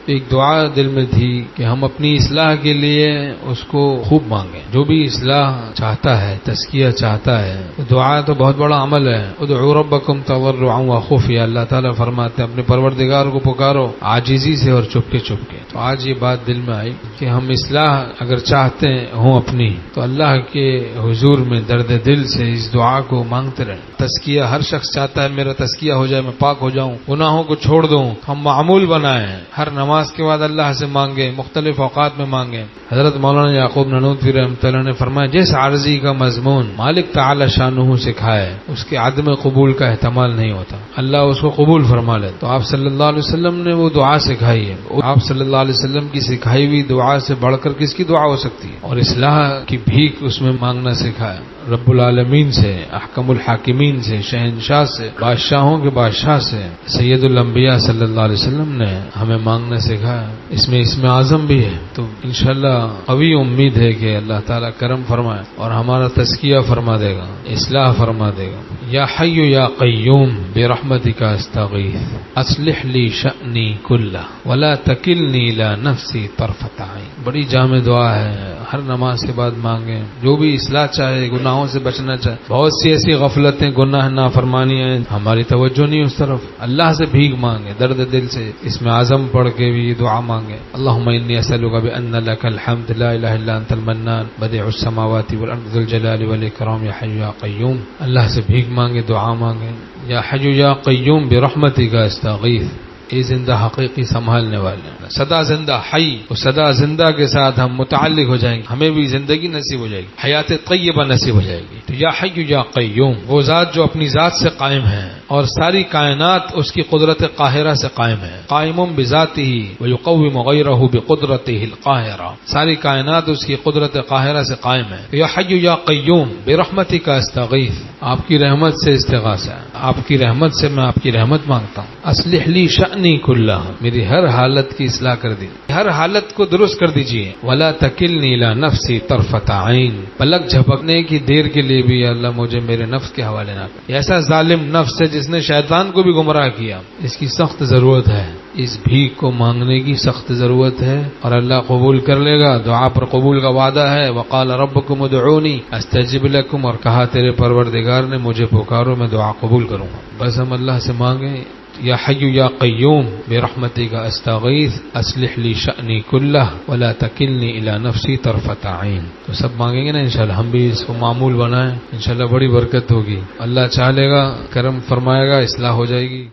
ایک دعا دل میں تھی کہ ہم اپنی اصلاح کے لیے اس کو خوب مانگیں. جو بھی اصلاح چاہتا ہے، تزکیہ چاہتا ہے، دعا تو بہت بڑا عمل ہے. ادعوا ربکم تضرعا وخفیا، اللہ تعالیٰ فرماتے ہیں اپنے پروردگار کو پکارو عاجزی سے اور چپکے چپکے. تو آج یہ بات دل میں آئی کہ ہم اصلاح اگر چاہتے ہوں اپنی، تو اللہ کے حضور میں درد دل سے اس دعا کو مانگتے رہیں. تزکیہ ہر شخص چاہتا ہے میرا تزکیہ ہو جائے، میں پاک ہو جاؤں، گناہوں کو چھوڑ دوں. ہم معمول بنائیں، ہر نماز کے بعد اللہ سے مانگیں، مختلف اوقات میں مانگیں. حضرت مولانا یعقوب نانوتوی رحمۃ اللہ نے فرمایا جس عارضی کا مضمون مالک تعالی شانہ سکھائے اس کے عدم قبول کا احتمال نہیں ہوتا، اللہ اس کو قبول فرما لے. تو آپ صلی اللہ علیہ وسلم نے وہ دعا سکھائی ہے. آپ صلی اللہ علیہ وسلم کی سکھائی ہوئی دعا سے بڑھ کر کس کی دعا ہو سکتی ہے؟ اور اصلاح کی بھیک اس میں مانگنا سکھایا رب العالمین سے، احکم الحاکمین سے، شہنشاہ سے، بادشاہوں کے بادشاہ سے، سید الانبیاء صلی اللہ علیہ وسلم نے ہمیں مانگنا سکھایا. اس میں اسم اعظم بھی ہے. تو انشاءاللہ قوی امید ہے کہ اللہ تعالیٰ کرم فرمائے اور ہمارا تزکیہ فرما دے گا، اصلاح فرما دے گا. یا حی یا قیوم برحمتک استغیث اصلح لی شأنی کلہ ولا تکلنی الی نفسی طرفۃ عین. بڑی جامع دعا ہے، ہر نماز کے بعد مانگیں. جو بھی اصلاح چاہے، گناہوں سے بچنا چاہے، بہت سی ایسی غفلتیں، گناہ، نافرمانیاں ہیں، ہماری توجہ نہیں اس طرف. اللہ سے بھیک مانگے درد دل سے، اس میں اعظم پڑھ کے بھی یہ دعا مانگے. اللہم انی اسألک بان لک الحمد لا الہ الا انت المنان بدیع السماوات والارض ذو الجلال والاکرام یا حی یا قیوم. اللہ سے بھیک مانگے، دعا مانگے. یا حی یا قیوم برحمتک استغیث. یہ زندہ حقیقی سنبھالنے والے ہیں. سدا زندہ حی، اور سدا زندہ کے ساتھ ہم متعلق ہو جائیں گے، ہمیں بھی زندگی نصیب ہو جائے گی، حیات طیبہ نصیب ہو جائے گی. تو یا حی یا قیوم، وہ ذات جو اپنی ذات سے قائم ہے اور ساری کائنات اس کی قدرت قاہرہ سے قائم ہے. قائم بذاتہ ویقوم غیرہ بقدرتہ القاہرہ، ساری کائنات اس کی قدرت قاہرہ سے قائم ہے. یا حی یا قیوم برحمتک استغیث، آپ کی رحمت سے استغاثہ ہے، آپ کی رحمت سے میں آپ کی رحمت مانگتا ہوں. اصلح لی شأنی کلہ، میری ہر حالت کی اصلاح کر دی، ہر حالت کو درست کر دیجئے. ولا تکلنی الی نفسی طرفۃ عین، پلک جھپکنے کی دیر کے لیے بھی اللہ مجھے میرے نفس کے حوالے نہ کر. ایسا ظالم نفس ہے جس نے شیطان کو بھی گمراہ کیا. اس کی سخت ضرورت ہے، اس بھیک کو مانگنے کی سخت ضرورت ہے، اور اللہ قبول کر لے گا. دعا پر قبول کا وعدہ ہے. وقال ربکم ادعونی استجب لکم، اور کہا تیرے پروردگار نے مجھے پکارو میں دعا قبول کروں گا. بس ہم اللہ سے مانگیں یا حی یا قیوم برحمتک استغیث اصلح لی شأنی کلہ ولا تکلنی الی نفسی طرفۃ عین. تو سب مانگیں گے نا انشاءاللہ، ہم بھی اس کو معمول بنائیں، انشاءاللہ بڑی برکت ہوگی. اللہ چاہ لے گا، کرم فرمائے گا، اصلاح ہو جائے گی.